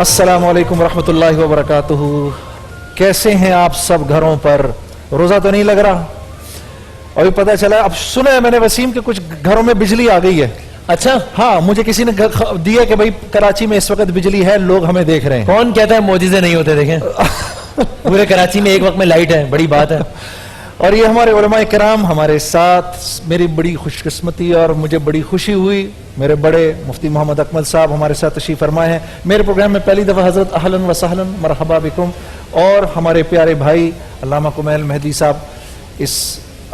السلام علیکم ورحمۃ اللہ وبرکاتہ. کیسے ہیں آپ سب گھروں پر؟ روزہ تو نہیں لگ رہا؟ ابھی پتہ چلا، اب سنا ہے میں نے وسیم کہ کچھ گھروں میں بجلی آ گئی ہے. اچھا ہاں، مجھے کسی نے دیا کہ بھائی کراچی میں اس وقت بجلی ہے، لوگ ہمیں دیکھ رہے ہیں. کون کہتا ہے معجزے نہیں ہوتے؟ دیکھیں پورے کراچی میں ایک وقت میں لائٹ ہے، بڑی بات ہے. اور یہ ہمارے علماء کرام ہمارے ساتھ، میری بڑی خوش قسمتی اور مجھے بڑی خوشی ہوئی، میرے بڑے مفتی محمد اکمل صاحب ہمارے ساتھ تشریف فرمائے ہیں میرے پروگرام میں پہلی دفعہ. حضرت اہلاً و سہلاً، مرحبا بکم. اور ہمارے پیارے بھائی علامہ کمیل مہدی صاحب اس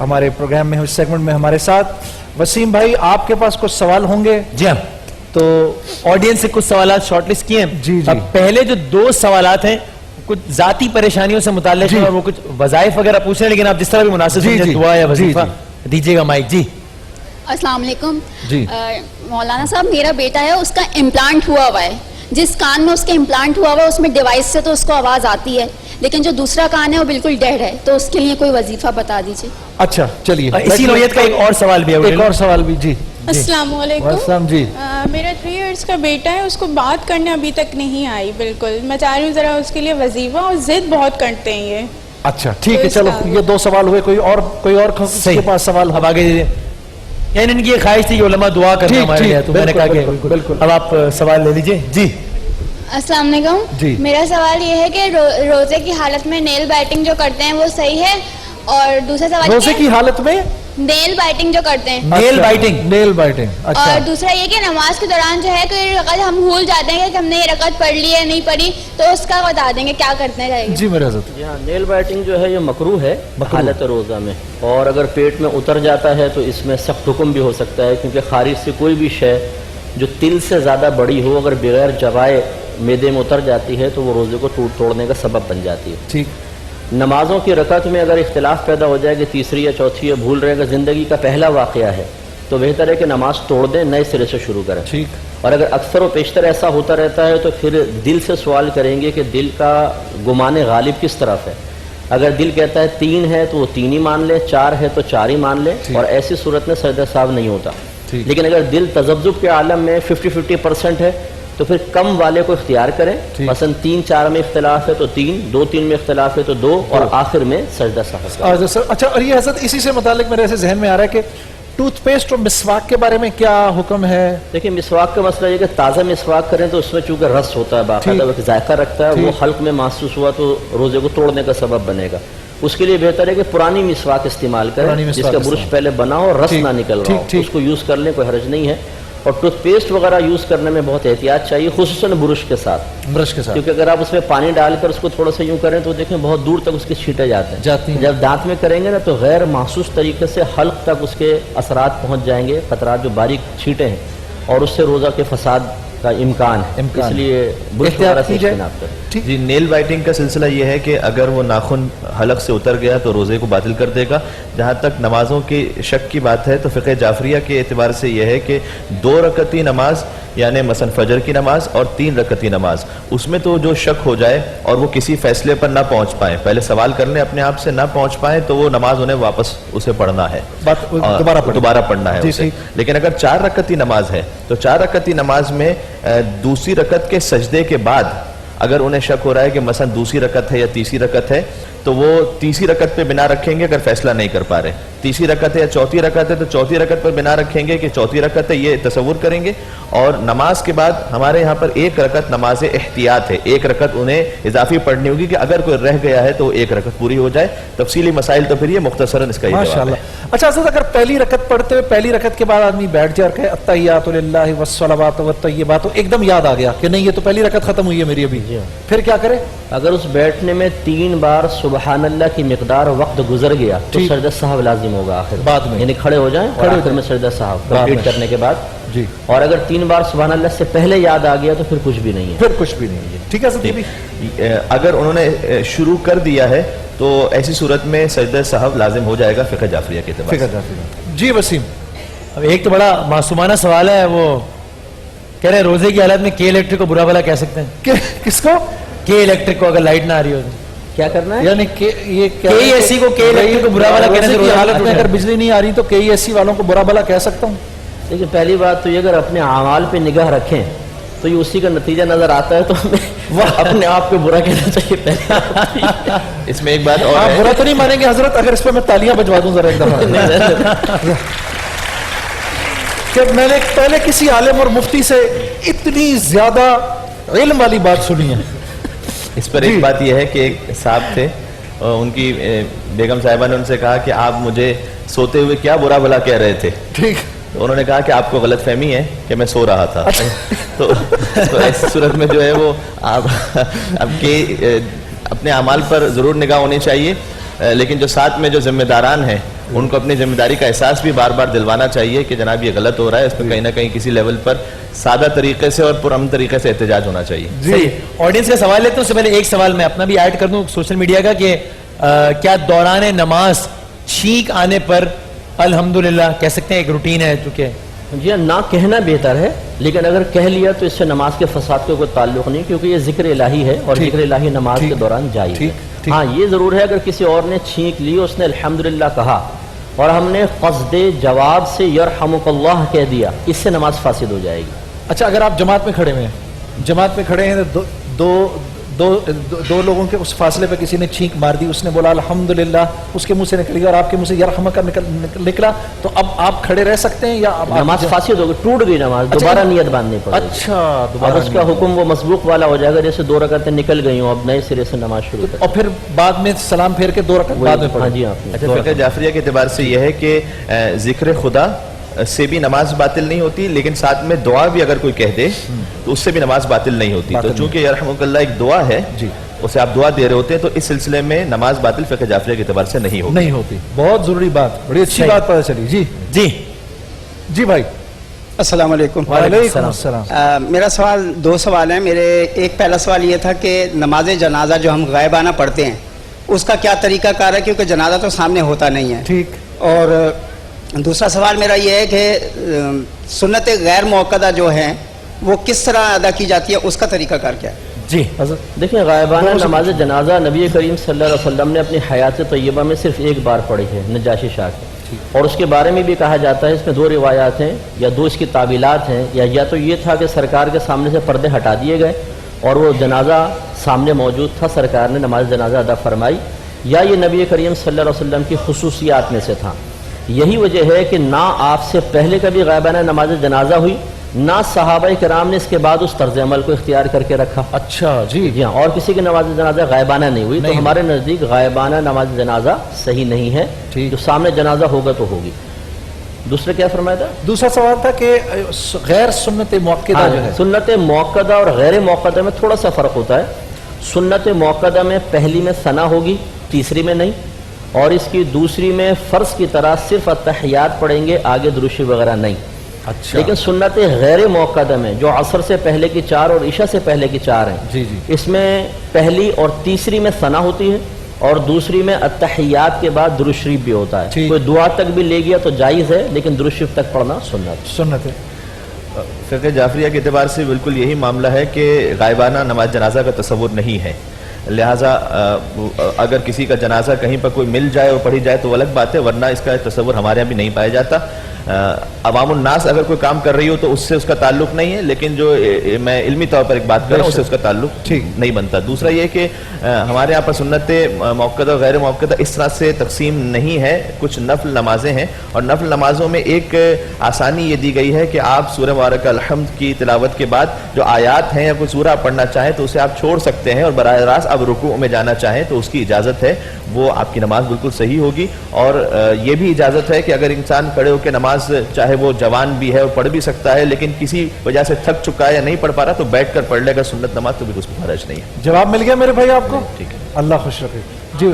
ہمارے پروگرام میں، اس سیگمنٹ میں ہمارے ساتھ. وسیم بھائی، آپ کے پاس کچھ سوال ہوں گے؟ جی ہاں، تو آڈینس سے کچھ سوالات شارٹ لسٹ کیے ہیں. جی اب پہلے جو 2 سوالات ہیں کچھ ذاتی پریشانیوں سے متعلق ہیں اور وہ کچھ وظائف وغیرہ پوچھ رہے ہیں، لیکن آپ جس طرح بھی مناسب سمجھیں دعا یا وظیفہ دیجیے گا. مائک جی. السلام علیکم. جی مولانا صاحب، میرا بیٹا ہے، اس کا امپلانٹ ہوا ہوا ہے. جس کان میں اس کے امپلانٹ ہوا ہوا ہے اس میں ڈیوائس سے تو اس کو آواز آتی ہے، لیکن جو دوسرا کان ہے وہ بالکل ڈیڈ ہے. تو اس کے لیے کوئی وظیفہ بتا دیجیے. اچھا چلیے، اسی نوعیت کا ایک اور سوال بھی ہے. ایک اور سوال بھی. جی السلام علیکم. السلام. جی میرا 3 ایئرس کا بیٹا ہے، اس کو بات کرنے ابھی تک نہیں آئی بالکل. میں چاہ رہی ہوں ذرا اس کے لیے وظیفہ، اور ضد بہت کرتے ہیں یہ. اچھا ٹھیک ہے، چلو یہ 2 سوال ہوئے. کوئی اور کے پاس سوال؟ اب آگے دیجیے. یعنی ان کی یہ خواہش تھی کہ علماء دعا کرنا ہمارے لیے، تو میں نے کہا کہ بالکل. اب آپ سوال لے لیجیے. جی السلام علیکم. جی میرا سوال یہ ہے کہ روزے کی حالت میں نیل بائٹنگ جو کرتے ہیں وہ صحیح ہے؟ اور دوسرا سوال روزے کی حالت میں نیل بائٹنگ جو کرتے ہیں. Nail biting. Nail biting. اچھا. اور دوسرا یہ کہ نماز کے دوران جو ہے کوئی رکعت ہم بھول جاتے ہیں کہ ہم نے یہ رکعت پڑھ لی ہے نہیں پڑھی، تو اس کا بتا دیں گے کیا کرتے رہے گا. جی میرے حضرت. جی ہاں، نیل بائٹنگ جو ہے یہ مکروہ ہے حالت روزہ میں، اور اگر پیٹ میں اتر جاتا ہے تو اس میں سخت حکم بھی ہو سکتا ہے، کیونکہ خارج سے کوئی بھی شے جو تل سے زیادہ بڑی ہو اگر بغیر جوائے معدے میں اتر جاتی ہے تو وہ روزے کو توڑنے کا سبب بن جاتی ہے. ٹھیک. نمازوں کی رکعت میں اگر اختلاف پیدا ہو جائے کہ تیسری یا چوتھی یا بھول رہے گا، زندگی کا پہلا واقعہ ہے، تو بہتر ہے کہ نماز توڑ دیں، نئے سرے سے شروع کریں. ٹھیک. اور اگر اکثر و بیشتر ایسا ہوتا رہتا ہے تو پھر دل سے سوال کریں گے کہ دل کا گمان غالب کس طرف ہے. اگر دل کہتا ہے 3 ہے تو وہ 3 ہی مان لے، 4 ہے تو 4 ہی مان لے، اور ایسی صورت میں سجدہ سہو نہیں ہوتا. لیکن اگر دل تذبذب کے عالم میں 50-50% ہے تو پھر کم والے کو اختیار کریں. مثلا 3-4 میں اختلاف ہے تو 3، 2-3 میں اختلاف ہے تو 2، اور آخر میں سجدہ سہو. اچھا، اور یہ حضرت اسی سے متعلق میرے ایسے ذہن میں آ رہا ہے کہ ٹوتھ پیسٹ اور مسواک کے بارے میں کیا حکم ہے؟ دیکھیں، مسواک کا مسئلہ یہ کہ تازہ مسواک کریں تو اس میں چونکہ رس ہوتا ہے، باقاعدہ ایک ذائقہ رکھتا ہے، وہ حلق میں محسوس ہوا تو روزے کو توڑنے کا سبب بنے گا. اس کے لیے بہتر ہے کہ پرانی مسواک استعمال کریں جس کا برش پہلے بنا ہو، رس نہ نکل رہا ہو، اس کو یوز کر لیں، کوئی حرج نہیں ہے. اور ٹوتھ پیسٹ وغیرہ یوز کرنے میں بہت احتیاط چاہیے، خصوصاً برش کے ساتھ. کیونکہ اگر آپ اس میں پانی ڈال کر اس کو تھوڑا سا یوں کریں تو دیکھیں بہت دور تک اس کے چھینٹے جاتے ہیں. جب دانت میں کریں گے نا تو غیر محسوس طریقے سے حلق تک اس کے اثرات پہنچ جائیں گے، قطرات جو باریک چھینٹے ہیں، اور اس سے روزہ کے فساد کا امکان ہے. اس لیے برش وغیرہ سے اجتناب کریں. جی، نیل بائٹنگ کا سلسلہ یہ ہے کہ اگر وہ ناخن حلق سے اتر گیا تو روزے کو باطل کر دے گا. جہاں تک نمازوں کی شک کی بات ہے تو فقہ جعفریہ کے اعتبار سے یہ ہے کہ 2 رکعتی نماز، یعنی مثلا فجر کی نماز اور 3 رکعتی نماز، اس میں تو جو شک ہو جائے اور وہ کسی فیصلے پر نہ پہنچ پائیں، پہلے سوال کر لیں اپنے آپ سے، نہ پہنچ پائیں تو وہ نماز انہیں واپس اسے پڑھنا ہے، دوبارہ پڑھنا ہے اسے. لیکن اگر 4 رکعتی نماز ہے تو 4 رکعتی نماز میں دوسری رکعت کے سجدے کے بعد اگر انہیں شک ہو رہا ہے کہ مثلا دوسری رکعت ہے یا تیسری رکعت ہے تو وہ تیسری رکعت پہ بنا رکھیں گے. اگر فیصلہ نہیں کر پا رہے تیسری رکعت ہے یا چوتھی رکعت ہے تو چوتھی رکعت پر بنا رکھیں گے کہ چوتھی رکعت ہے، یہ تصور کریں گے. اور نماز کے بعد ہمارے یہاں پر 1 رکعت نماز احتیاط ہے، 1 رکعت انہیں اضافی پڑھنی ہوگی کہ اگر کوئی رہ گیا ہے تو 1 رکعت پوری ہو جائے. تفصیلی مسائل تو پھر یہ مختصراً اس کا یہ جواب ہے. اچھا حضرت، اگر پہلی رکعت پڑھتے ہوئے پہلی رکعت کے بعد آدمی بیٹھ جائے اور کہے التحیات للہ والصلوات والطیبات، تو ایک دم یاد آ گیا کہ نہیں یہ تو پہلی رکعت ختم ہوئی ہے میری ابھی، پھر کیا کرے؟ اگر اس بیٹھنے میں 3 بار سبحان اللہ کی مقدار وقت گزر گیا تو سجدہ سہو لازم ہوگا آخر بعد میں، یعنی کھڑے ہو جائیں اور آخر میں سجدہ سہو کمپلیٹ کرنے کے بعد. جی. اور اگر 3 بار سبحان اللہ سے پہلے یاد آ گیا تو پھر کچھ بھی نہیں ہے. پھر کچھ بھی نہیں ہے. ٹھیک ہے سر. اگر انہوں نے شروع کر دیا ہے تو ایسی صورت میں سجدہ سہو لازم ہو جائے گا فقہ جعفریہ کے اعتبار سے. جی وسیم. اب ایک تو بڑا معصومانہ سوال ہے، وہ کہہ رہے روزے کی حالت میں کے الیکٹرک کو برا بھلا کہہ سکتے ہیں؟ کس کو؟ کے الیکٹرک کو، اگر لائٹ نہ آ رہی ہو کیا کرنا ہے؟ یعنی یہ کے ایس سی کو کے الیکٹرک کو برا بھلا کہنے سے حالت میں اگر بجلی نہیں آ رہی تو کے ایس سی والوں کو برا بھلا کہہ سکتا ہوں؟ لیکن پہلی بات تو یہ اگر اپنے اعمال پہ نگاہ رکھیں تو یہ اسی کا نتیجہ نظر آتا ہے. تو ہمیں اپنے آپ کو برا کہنا چاہیے پہلے. اس میں ایک بات اور آپ ہے برا تو نہیں مانیں گے حضرت اگر اس پہ میں تالیاں بجوا دوں ذرا ایک دفعہ؟ کہ میں نے پہلے کسی عالم اور مفتی سے اتنی زیادہ علم والی بات سنی ہے. اس پر ایک بات یہ ہے کہ ایک صاحب تھے, ان کی بیگم صاحبہ نے ان سے کہا کہ آپ مجھے سوتے ہوئے کیا برا بھلا کہہ رہے تھے. ٹھیک. تو انہوں نے کہا کہ آپ کو غلط فہمی ہے کہ میں سو رہا تھا. تو اس صورت میں جو ہے وہ آپ کے اپنے اعمال پر ضرور نگاہ ہونی چاہیے, لیکن جو ساتھ میں جو ذمہ داران ہیں ان کو اپنی ذمہ داری کا احساس بھی بار بار دلوانا چاہیے کہ جناب یہ غلط ہو رہا ہے, اس میں کہیں نہ کہیں کسی لیول پر سادہ طریقے سے اور پرامن طریقے سے احتجاج ہونا چاہیے. جی آڈینس کا سوال ہے, تو اس سے پہلے ایک سوال میں اپنا بھی ایڈ کر دوں سوشل میڈیا کا, کہ کیا دوران نماز چھینک آنے پر الحمدللہ کہہ سکتے ہیں؟ ایک روٹین ہے چونکہ. جی نہ کہنا بہتر ہے, لیکن اگر کہہ لیا تو اس سے نماز کے فساد کا کوئی تعلق نہیں, کیونکہ یہ ذکر الہی ہے اور ذکر الہی نماز کے دوران جائز ہے. ہاں یہ ضرور ہے اگر کسی اور نے چھینک لی, اس نے الحمدللہ کہا اور ہم نے قصد جواب سے یرحمک اللہ کہہ دیا, اس سے نماز فاسد ہو جائے گی. اچھا اگر آپ جماعت میں کھڑے ہوئے ہیں, جماعت میں کھڑے ہیں تو دو لوگوں کے اس فاصلے پہ کسی نے چھینک مار دی, اس نے بولا الحمدللہ, اس کے منہ سے نکل گیا اور آپ کے منہ سے یرحمک نکلا, تو اب آپ کھڑے رہ سکتے ہیں یا نماز فاسد ہو گئی, ٹوٹ گئی نماز, دوبارہ نیت باندھنی پڑے گی. اچھا اب اس کا حکم وہ مسبوق والا ہو جائے گا, جیسے 2 رکعتیں نکل گئی ہوں اب نئے سرے سے نماز شروع کریں, اور پھر بعد میں سلام پھیر کے 2 رکعت بعد میں پڑھیں. ہاں جی آپ اچھا فقہ جعفریہ کے اعتبار سے یہ ہے کہ ذکر خدا سے بھی نماز باطل نہیں ہوتی, لیکن ساتھ میں دعا بھی اگر کوئی کہہ دے تو اس سے بھی نماز باطل نہیں ہوتی. تو چونکہ یرحمک اللہ ایک دعا ہے, جی اسے آپ دعا دے رہے ہوتے ہیں, تو اس سلسلے میں نماز باطل فقہ جعفریہ کے اعتبار سے نہیں ہوتی. بہت ضروری بات, بڑی اچھی بات پتہ چلی. جی جی جی بھائی السلام علیکم. وعلیکم السلام. میرا سوال 2 سوال ہیں میرے. ایک پہلا سوال یہ تھا کہ نماز جنازہ جو ہم غائبانہ پڑھتے ہیں اس کا کیا طریقہ کار ہے, کیونکہ جنازہ تو سامنے ہوتا نہیں ہے. ٹھیک. اور دوسرا سوال میرا یہ ہے کہ سنت غیر موقدہ جو ہیں وہ کس طرح ادا کی جاتی ہے, اس کا طریقہ کار کیا ہے؟ جی دیکھیں, غائبانہ نماز جنازہ نبی کریم صلی اللہ علیہ وسلم نے اپنی حیات طیبہ میں صرف ایک بار پڑھی ہے, نجاشی شاہ کی, اور اس کے بارے میں بھی کہا جاتا ہے, اس میں 2 روایات ہیں یا 2 اس کی تعویلات ہیں, یا تو یہ تھا کہ سرکار کے سامنے سے پردے ہٹا دیے گئے اور وہ جنازہ سامنے موجود تھا, سرکار نے نماز جنازہ ادا فرمائی, یا یہ نبی کریم صلی اللہ علیہ وسلم کی خصوصیات میں سے تھا. یہی وجہ ہے کہ نہ آپ سے پہلے کبھی غائبانہ نماز جنازہ ہوئی, نہ صحابہ کرام نے اس کے بعد اس طرز عمل کو اختیار کر کے رکھا. اچھا جی ہاں, اور کسی کی نماز جنازہ غائبانہ نہیں ہوئی, تو ہمارے نزدیک غائبانہ نماز جنازہ صحیح نہیں ہے. جو سامنے جنازہ ہوگا تو ہوگی. دوسرا کیا فرمایا تھا؟ دوسرا سوال تھا کہ غیر سنت موقدہ جو ہے, سنت موقدہ اور غیر موقدہ میں تھوڑا سا فرق ہوتا ہے. سنت موقدہ میں پہلی میں ثنا ہوگی, تیسری میں نہیں, اور اس کی دوسری میں فرض کی طرح صرف التحیات پڑھیں گے, آگے دروشی وغیرہ نہیں. اچھا. لیکن سنت غیر موقدہ میں جو عصر سے پہلے کی 4 اور عشاء سے پہلے کی 4 ہیں, جی جی, اس میں پہلی اور تیسری میں ثنا ہوتی ہے, اور دوسری میں التحیات کے بعد درود شریف بھی ہوتا ہے. کوئی دعا تک بھی لے گیا تو جائز ہے, لیکن درود شریف تک پڑھنا سنت ہے. فقہ جعفریہ کے اعتبار سے بالکل یہی معاملہ ہے کہ غائبانہ نماز جنازہ کا تصور نہیں ہے, لہٰذا اگر کسی کا جنازہ کہیں پر کوئی مل جائے اور پڑھی جائے تو الگ بات ہے, ورنہ اس کا تصور ہمارے یہاں بھی نہیں پایا جاتا. عوام الناس اگر کوئی کام کر رہی ہو تو اس سے اس کا تعلق نہیں ہے, لیکن جو میں علمی طور پر ایک بات کر رہا ہوں اس سے اس کا تعلق نہیں بنتا. دوسرا یہ کہ ہمارے یہاں پر سنت موقدہ اور غیر موقدہ اس طرح سے تقسیم نہیں ہے. کچھ نفل نمازیں ہیں, اور نفل نمازوں میں ایک آسانی یہ دی گئی ہے کہ آپ سورہ مبارکہ الحمد کی تلاوت کے بعد جو آیات ہیں یا کوئی سورہ پڑھنا چاہیں تو اسے آپ چھوڑ سکتے ہیں, اور براہ راست آپ رکوع میں جانا چاہیں تو اس کی اجازت ہے, وہ آپ کی نماز بالکل صحیح ہوگی. اور یہ بھی اجازت ہے کہ اگر انسان کھڑے ہو کے نماز, چاہے وہ جوان بھی ہے اور پڑھ بھی سکتا ہے, لیکن کسی وجہ سے تھک چکا ہے یا نہیں پڑھ پا رہا, تو بیٹھ کر پڑھ لے گا سنت نماز, تو بھی اس میں حرج نہیں ہے. جواب مل گیا میرے بھائی آپ کو؟ ٹھیک ہے, اللہ خوش رکھے. جی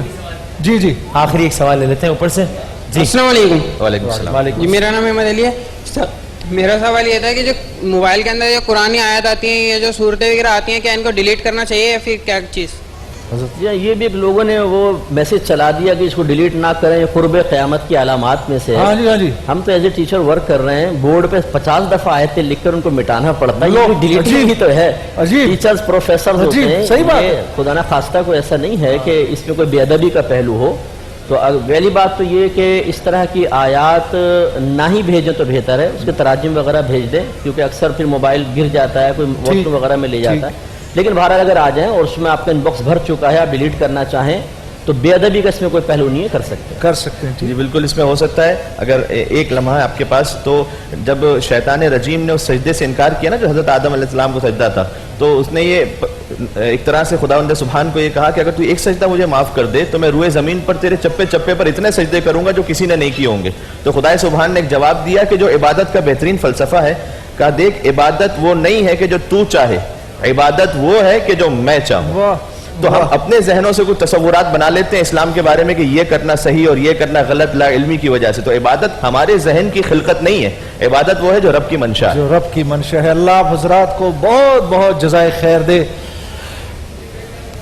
جی جی, آخری ایک سوال لے لیتے ہیں اوپر سے. جی السلام علیکم. وعلیکم السلام. جی میرا نام احمد علی ہے. میرا سوال یہ تھا کہ جو موبائل کے اندر جو قرآن آیات آتی ہیں یا جو صورتیں وغیرہ آتی ہیں, کیا ان کو ڈیلیٹ کرنا چاہیے یا پھر کیا چیز؟ یہ بھی لوگوں نے وہ میسج چلا دیا کہ اس کو ڈیلیٹ نہ کریں, یہ قرب قیامت کی علامات میں سے ہے. ہاں جی ہاں جی, ہم تو ایز اے ٹیچر ورک کر رہے ہیں, بورڈ پہ 50 دفعہ آیتیں لکھ کر ان کو مٹانا پڑتا ہے. یہ ڈیلیٹنگ ہی تو ہے. ٹیچرز پروفیسر ہوتے ہیں, خدا نہ خواستہ کوئی ایسا نہیں ہے کہ اس میں کوئی بے ادبی کا پہلو ہو, تو پہلی بات تو یہ کہ اس طرح کی آیات نہ ہی بھیجیں تو بہتر ہے، اس کے تراجم وغیرہ بھیج دیں، کیونکہ اکثر پھر موبائل گر جاتا ہے، کوئی واش روم وغیرہ میں لے جاتا ہے. لیکن بہرحال اگر آ جائیں اور اس میں آپ کا ان باکس بھر چکا ہے، آپ ڈیلیٹ کرنا چاہیں تو بے ادبی کا اس میں کوئی پہلو نہیں ہے، کر سکتے ہیں. جی بالکل اس میں ہو سکتا ہے. اگر ایک لمحہ ہے آپ کے پاس، تو جب شیطان رجیم نے اس سجدے سے انکار کیا نا جو حضرت آدم علیہ السلام کو سجدہ تھا، تو اس نے یہ ایک طرح سے خداوند سبحان کو یہ کہا کہ اگر تو ایک سجدہ مجھے معاف کر دے تو میں روئے زمین پر تیرے چپے چپے پر اتنے سجدے کروں گا جو کسی نے نہیں کیے ہوں گے. تو خدا سبحان نے ایک جواب دیا کہ جو عبادت کا بہترین فلسفہ ہے، کہا دیکھ عبادت وہ نہیں ہے کہ جو تو چاہے، عبادت وہ ہے کہ جو میں چاہوں. تو ہم اپنے ذہنوں سے کچھ تصورات بنا لیتے ہیں اسلام کے بارے میں کہ یہ کرنا صحیح اور یہ کرنا غلط لا علمی کی وجہ سے. تو عبادت ہمارے ذہن کی خلقت نہیں ہے، عبادت وہ ہے جو رب کی منشا ہے، جو رب کی منشا ہے. اللہ آپ حضرات کو بہت بہت جزائے خیر دے.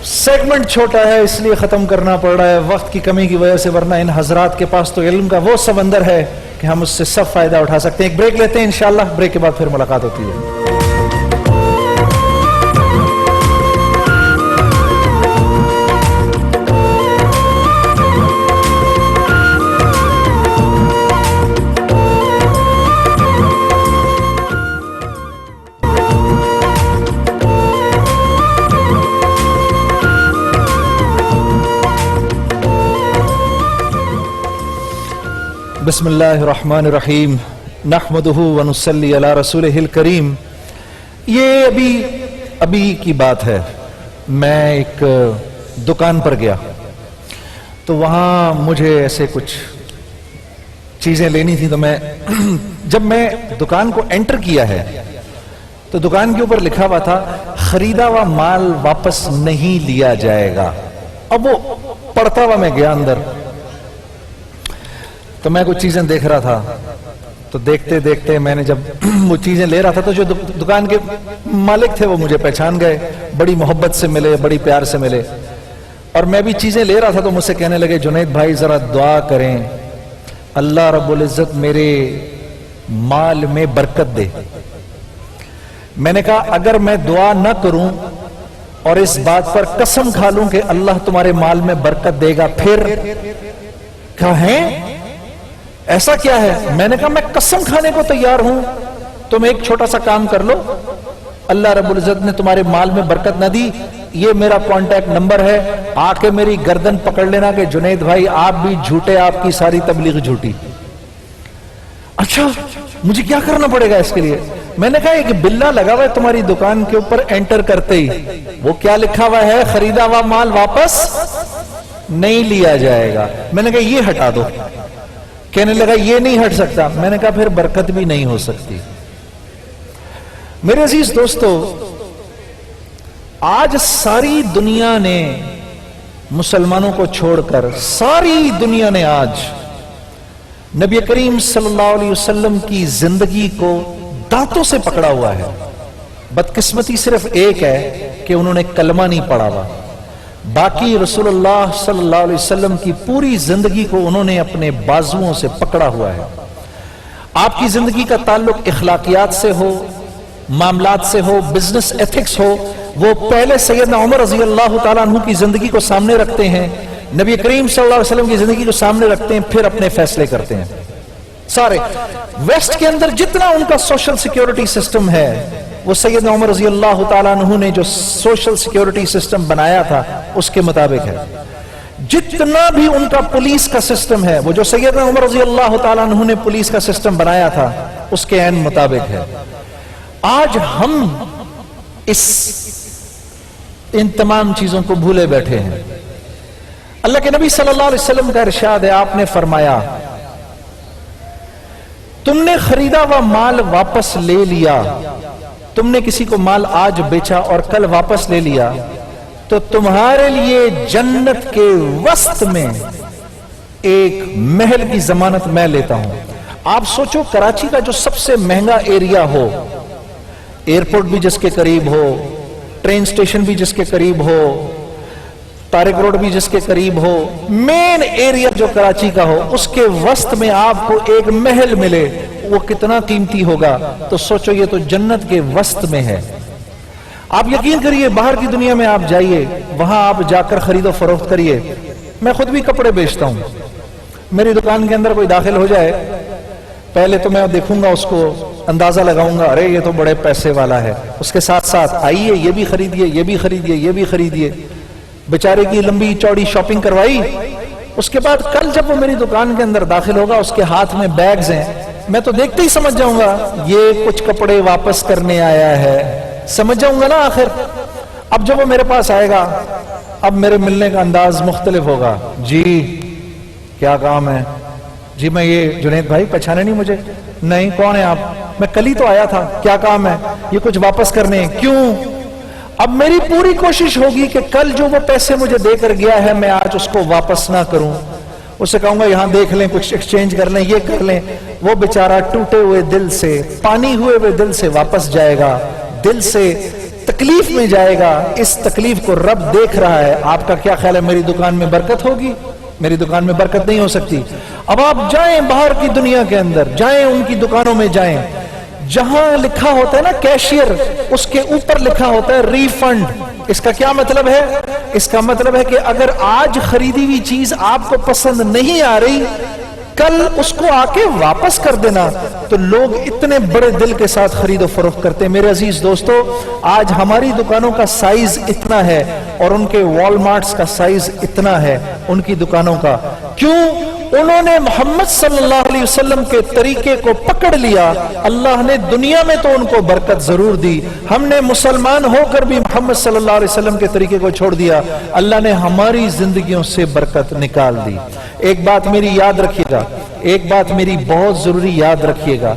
سیگمنٹ چھوٹا ہے اس لیے ختم کرنا پڑ رہا ہے وقت کی کمی کی وجہ سے، ورنہ ان حضرات کے پاس تو علم کا وہ سمندر ہے کہ ہم اس سے سب فائدہ اٹھا سکتے ہیں. ایک بریک لیتے ہیں انشاءاللہ، بریک کے بعد پھر ملاقات ہوتی ہے. بسم اللہ الرحمن الرحیم نحمدہ ونصلی علی رسولہ الکریم. یہ ابھی کی بات ہے. میں ایک دکان پر گیا تو وہاں مجھے ایسے کچھ چیزیں لینی تھی. تو جب میں دکان کو انٹر کیا ہے تو دکان کے اوپر لکھا ہوا تھا خریدا ہوا مال واپس نہیں لیا جائے گا. اب وہ پڑھتا ہوا میں گیا اندر تو میں کچھ چیزیں دیکھ رہا تھا. تو دیکھتے دیکھتے میں نے جب وہ چیزیں لے رہا تھا تو جو دکان کے مالک تھے وہ مجھے پہچان گئے، بڑی محبت سے ملے، بڑی پیار سے ملے. اور میں بھی چیزیں لے رہا تھا تو مجھ سے کہنے لگے جنید بھائی ذرا دعا کریں اللہ رب العزت میرے مال میں برکت دے. میں نے کہا اگر میں دعا نہ کروں اور اس بات پر قسم کھا لوں کہ اللہ تمہارے مال میں برکت دے گا پھر؟ کہا ہے ایسا کیا ہے؟ میں نے کہا میں قسم کھانے کو تیار ہوں. تم ایک چھوٹا سا کام کر لو، اللہ رب العزت نے تمہارے مال میں برکت نہ دی، یہ میرا کانٹیکٹ نمبر ہے، آ کے میری گردن پکڑ لینا کہ جنید بھائی آپ بھی جھوٹے، آپ کی ساری تبلیغ جھوٹی. اچھا مجھے کیا کرنا پڑے گا اس کے لیے؟ میں نے کہا ایک بلہ لگا ہوا ہے تمہاری دکان کے اوپر انٹر کرتے ہی، وہ کیا لکھا ہوا ہے؟ خریدا ہوا مال واپس نہیں لیا جائے گا. میں نے کہا یہ ہٹا دو. کہنے لگا یہ نہیں ہٹ سکتا. میں نے کہا پھر برکت بھی نہیں ہو سکتی. میرے عزیز دوستو، آج ساری دنیا نے مسلمانوں کو چھوڑ کر ساری دنیا نے آج نبی کریم صلی اللہ علیہ وسلم کی زندگی کو دانتوں سے پکڑا ہوا ہے. بدقسمتی صرف ایک ہے کہ انہوں نے کلمہ نہیں پڑھا ہوا، باقی رسول اللہ صلی اللہ علیہ وسلم کی پوری زندگی کو انہوں نے اپنے بازوؤں سے پکڑا ہوا ہے. آپ کی زندگی کا تعلق اخلاقیات سے ہو، معاملات سے ہو، بزنس ایتھکس ہو، وہ پہلے سیدنا عمر رضی اللہ تعالیٰ عنہ کی زندگی کو سامنے رکھتے ہیں، نبی کریم صلی اللہ علیہ وسلم کی زندگی کو سامنے رکھتے ہیں، پھر اپنے فیصلے کرتے ہیں. سارے ویسٹ کے اندر جتنا ان کا سوشل سیکیورٹی سسٹم ہے وہ سیدنا عمر رضی اللہ تعالیٰ عنہ نے جو سوشل سیکیورٹی سسٹم بنایا تھا اس کے مطابق ہے. جتنا بھی ان کا پولیس کا سسٹم ہے وہ جو سیدنا عمر رضی اللہ تعالیٰ عنہ نے پولیس کا سسٹم بنایا تھا اس کے عین مطابق ہے. آج ہم ان تمام چیزوں کو بھولے بیٹھے ہیں. اللہ کے نبی صلی اللہ علیہ وسلم کا ارشاد ہے، آپ نے فرمایا تم نے خریدا ہوا مال واپس لے لیا، تم نے کسی کو مال آج بیچا اور کل واپس لے لیا تو تمہارے لیے جنت کے وسط میں ایک محل کی ضمانت میں لیتا ہوں. آپ سوچو کراچی کا جو سب سے مہنگا ایریا ہو، ایئرپورٹ بھی جس کے قریب ہو، ٹرین سٹیشن بھی جس کے قریب ہو، طارق روڈ بھی جس کے قریب ہو، مین ایریا جو کراچی کا ہو، اس کے وسط میں آپ کو ایک محل ملے، وہ کتنا قیمتی ہوگا. تو سوچو یہ تو جنت کے وسط میں ہے. آپ یقین کریے باہر کی دنیا میں آپ جائیے، وہاں آپ جا کر خرید و فروخت کریے، میں خود بھی کپڑے بیچتا ہوں. میری دکان کے اندر کوئی داخل ہو جائے, پہلے تو میں دیکھوں گا, اس کو اندازہ لگاؤں گا, ارے یہ تو بڑے پیسے والا ہے, اس کے ساتھ ساتھ آئیے یہ بھی خریدیے, یہ بھی خریدیے, یہ بھی خریدیے. بیچارے کی لمبی چوڑی شاپنگ کروائی. اس کے بعد کل جب وہ میری دکان کے اندر داخل ہوگا, اس کے ہاتھ میں بیگز ہیں, میں تو دیکھتے ہی سمجھ جاؤں گا یہ کچھ کپڑے واپس کرنے آیا ہے. سمجھ جاؤں گا نا آخر. اب جب وہ میرے پاس آئے گا, اب میرے ملنے کا انداز مختلف ہوگا. جی کیا کام ہے؟ جی میں یہ جنید بھائی, پہچانے نہیں مجھے؟ نہیں, کون ہے آپ؟ میں کل ہی تو آیا تھا. کیا کام ہے؟ یہ کچھ واپس کرنے. کیوں؟ اب میری پوری کوشش ہوگی کہ کل جو وہ پیسے مجھے دے کر گیا ہے میں آج اس کو واپس نہ کروں. اسے کہوں گا یہاں دیکھ لیں, کچھ ایکسچینج کر لیں, یہ کر لیں. وہ بیچارہ ٹوٹے ہوئے دل سے, پانی ہوئے ہوئے دل سے واپس جائے گا, دل سے تکلیف میں جائے گا. اس تکلیف کو رب دیکھ رہا ہے. آپ کا کیا خیال ہے میری دکان میں برکت ہوگی؟ میری دکان میں برکت نہیں ہو سکتی. اب آپ جائیں باہر کی دنیا کے اندر, جائیں ان کی دکانوں میں جائیں, جہاں لکھا ہوتا ہے نا کیشیئر, اس کے اوپر لکھا ہوتا ہے ریفنڈ. اس کا کیا مطلب ہے؟ اس کا مطلب ہے کہ اگر آج خریدی ہوئی چیز آپ کو پسند نہیں آ رہی, کل اس کو آ کے واپس کر دینا. تو لوگ اتنے بڑے دل کے ساتھ خرید و فروخت کرتے ہیں. میرے عزیز دوستو, آج ہماری دکانوں کا سائز اتنا ہے اور ان کے وال مارٹس کا سائز اتنا ہے, ان کی دکانوں کا. کیوں؟ انہوں نے محمد صلی اللہ علیہ وسلم کے طریقے کو پکڑ لیا. اللہ نے دنیا میں تو ان کو برکت ضرور دی, ہم نے مسلمان ہو کر بھی محمد صلی اللہ علیہ وسلم کے طریقے کو چھوڑ دیا, اللہ نے ہماری زندگیوں سے برکت نکال دی. ایک بات میری یاد رکھیے گا, ایک بات میری بہت ضروری یاد رکھیے گا.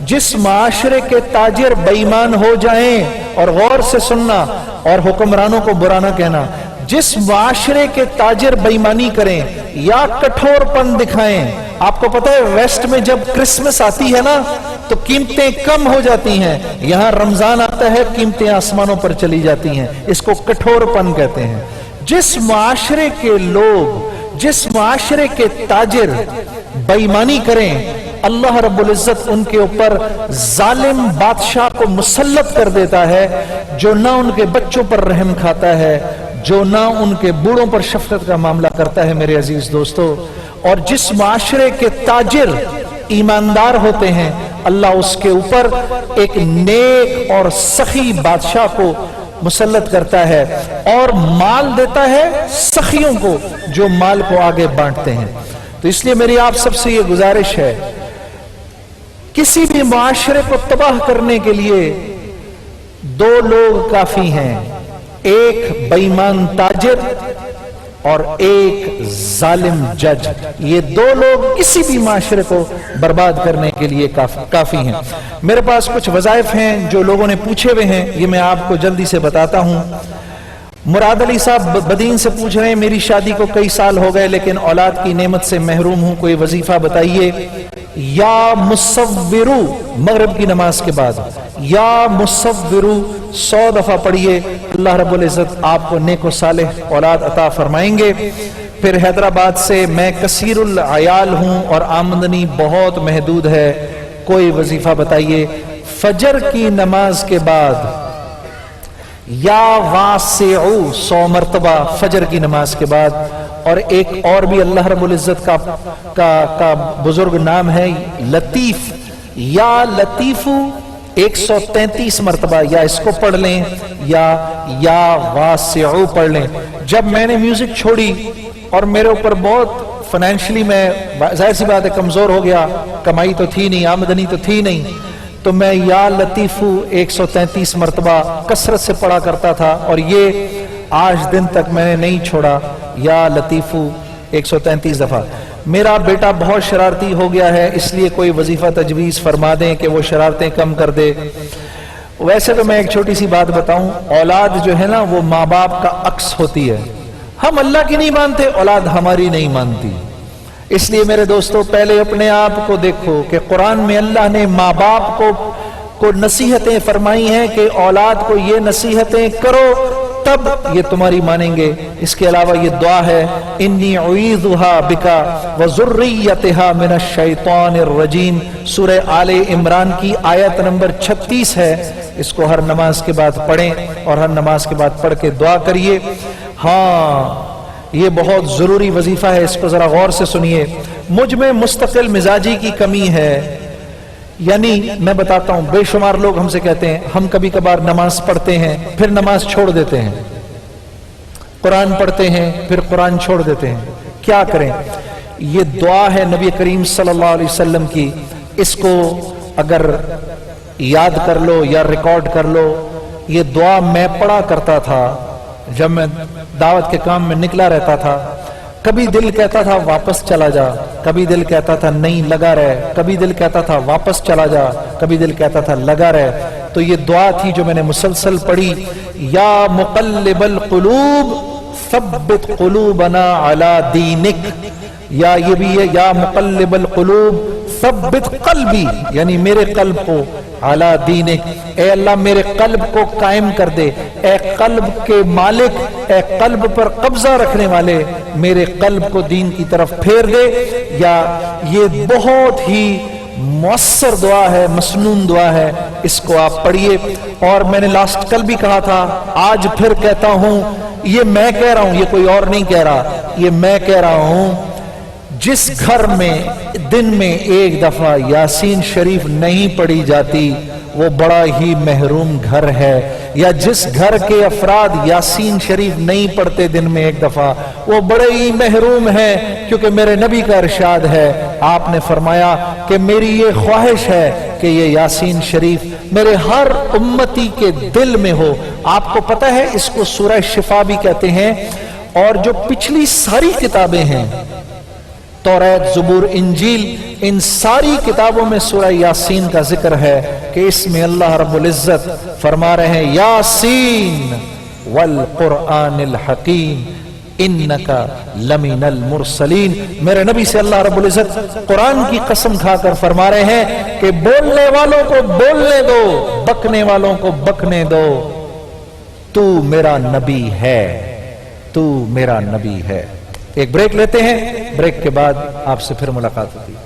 جس معاشرے کے تاجر بے ایمان ہو جائیں, اور غور سے سننا اور حکمرانوں کو برا نہ کہنا, جس معاشرے کے تاجر بے ایمانی کریں یا کٹھور پن دکھائیں. آپ کو پتہ ہے ویسٹ میں جب کرسمس آتی ہے نا تو قیمتیں کم ہو جاتی ہیں, یہاں رمضان آتا ہے قیمتیں آسمانوں پر چلی جاتی ہیں. اس کو کٹھور پن کہتے ہیں. جس معاشرے کے لوگ, جس معاشرے کے تاجر بے ایمانی کریں, اللہ رب العزت ان کے اوپر ظالم بادشاہ کو مسلط کر دیتا ہے, جو نہ ان کے بچوں پر رحم کھاتا ہے, جو نہ ان کے بوڑھوں پر شفقت کا معاملہ کرتا ہے. میرے عزیز دوستو, اور جس معاشرے کے تاجر ایماندار ہوتے ہیں, اللہ اس کے اوپر ایک نیک اور سخی بادشاہ کو مسلط کرتا ہے اور مال دیتا ہے سخیوں کو, جو مال کو آگے بانٹتے ہیں. تو اس لیے میری آپ سب سے یہ گزارش ہے, کسی بھی معاشرے کو تباہ کرنے کے لیے دو لوگ کافی ہیں, ایک بے ایمان تاجر اور ایک ظالم جج. یہ دو لوگ کسی بھی معاشرے کو برباد کرنے کے لیے کافی ہیں. میرے پاس کچھ وظائف ہیں جو لوگوں نے پوچھے ہوئے ہیں, یہ میں آپ کو جلدی سے بتاتا ہوں. مراد علی صاحب بدین سے پوچھ رہے ہیں, میری شادی کو کئی سال ہو گئے لیکن اولاد کی نعمت سے محروم ہوں, کوئی وظیفہ بتائیے. یا مصورو, مغرب کی نماز کے بعد یا مصورو 100 دفعہ پڑھیے, اللہ رب العزت آپ کو نیک و صالح اولاد عطا فرمائیں گے. پھر حیدرآباد سے, میں کثیر العیال ہوں اور آمدنی بہت محدود ہے, کوئی وظیفہ بتائیے. فجر کی نماز کے بعد یا واسعو 100 مرتبہ فجر کی نماز کے بعد. اور ایک اور بھی اللہ رب العزت کا بزرگ نام ہے لطیف, یا لطیفو 133 مرتبہ, یا اس کو پڑھ لیں یا واسعو پڑھ لیں. جب میں نے میوزک چھوڑی اور میرے اوپر بہت فائنینشلی میں ظاہر سی بات ہے کمزور ہو گیا, کمائی تو تھی نہیں, آمدنی تو تھی نہیں, تو میں یا لطیفو 133 مرتبہ کثرت سے پڑھا کرتا تھا, اور یہ آج دن تک میں نے نہیں چھوڑا, یا لطیفو 133 دفعہ. میرا بیٹا بہت شرارتی ہو گیا ہے, اس لیے کوئی وظیفہ تجویز فرما دیں کہ وہ شرارتیں کم کر دے. ویسے تو میں ایک چھوٹی سی بات بتاؤں, اولاد جو ہے نا وہ ماں باپ کا عکس ہوتی ہے. ہم اللہ کی نہیں مانتے, اولاد ہماری نہیں مانتی. اس لیے میرے دوستو, پہلے اپنے آپ کو دیکھو کہ قرآن میں اللہ نے ماں باپ کو نصیحتیں فرمائی ہیں کہ اولاد کو یہ نصیحتیں کرو تب یہ تمہاری مانیں گے. اس کے علاوہ یہ دعا ہے, انی اعیذھا بکا وذریتھا من الشیطان الرجیم, سورہ آل عمران کی آیت نمبر 36 ہے. اس کو ہر نماز کے بعد پڑھیں اور ہر نماز کے بعد پڑھ کے دعا کریے. ہاں یہ بہت ضروری وظیفہ ہے, اس کو ذرا غور سے سنیے. مجھ میں مستقل مزاجی کی کمی ہے, یعنی میں بتاتا ہوں, بے شمار لوگ ہم سے کہتے ہیں ہم کبھی کبھار نماز پڑھتے ہیں پھر نماز چھوڑ دیتے ہیں, قرآن پڑھتے ہیں پھر قرآن چھوڑ دیتے ہیں, کیا کریں؟ یہ دعا ہے نبی کریم صلی اللہ علیہ وسلم کی, اس کو اگر یاد کر لو یا ریکارڈ کر لو. یہ دعا میں پڑھا کرتا تھا جب میں دعوت کے کام میں نکلا رہتا تھا. کبھی دل کہتا تھا واپس چلا جا, کبھی دل کہتا تھا نہیں لگا رہے, کبھی دل کہتا تھا واپس چلا جا, کبھی دل کہتا تھا لگا رہے. تو یہ دعا تھی جو میں نے مسلسل پڑھی, یا مقلب القلوب ثبت قلوبنا علی دینک, یا یہ بھی ہے یا مقلب القلوب ثبت قلبی, یعنی میرے قلب کو علی دینک, اے اللہ میرے قلب کو قائم کر دے, اے قلب کے مالک, اے قلب پر قبضہ رکھنے والے, میرے قلب کو دین کی طرف پھیر دے. یا یہ بہت ہی مؤثر دعا ہے, مسنون دعا ہے, اس کو آپ پڑھیے. اور میں نے لاسٹ کل بھی کہا تھا, آج پھر کہتا ہوں, یہ میں کہہ رہا ہوں, یہ کوئی اور نہیں کہہ رہا, یہ میں کہہ رہا ہوں, جس گھر میں دن میں ایک دفعہ یاسین شریف نہیں پڑھی جاتی وہ بڑا ہی محروم گھر ہے. یا جس گھر کے افراد یاسین شریف نہیں پڑھتے دن میں ایک دفعہ وہ بڑے ہی محروم ہیں, کیونکہ میرے نبی کا ارشاد ہے, آپ نے فرمایا کہ میری یہ خواہش ہے کہ یہ یاسین شریف میرے ہر امتی کے دل میں ہو. آپ کو پتہ ہے اس کو سورہ شفا بھی کہتے ہیں, اور جو پچھلی ساری کتابیں ہیں, توریت, زبور, انجیل, ان ساری کتابوں میں سورہ یاسین کا ذکر ہے کہ اس میں اللہ رب العزت فرما رہے ہیں یاسین والقرآن الحکیم انکا لمن المرسلین. میرے نبی سے اللہ رب العزت قرآن کی قسم کھا کر فرما رہے ہیں کہ بولنے والوں کو بولنے دو, بکنے والوں کو بکنے دو, تو میرا نبی ہے, تو میرا نبی ہے. ایک بریک لیتے ہیں, بریک کے بعد آپ سے پھر ملاقات ہوتی ہے.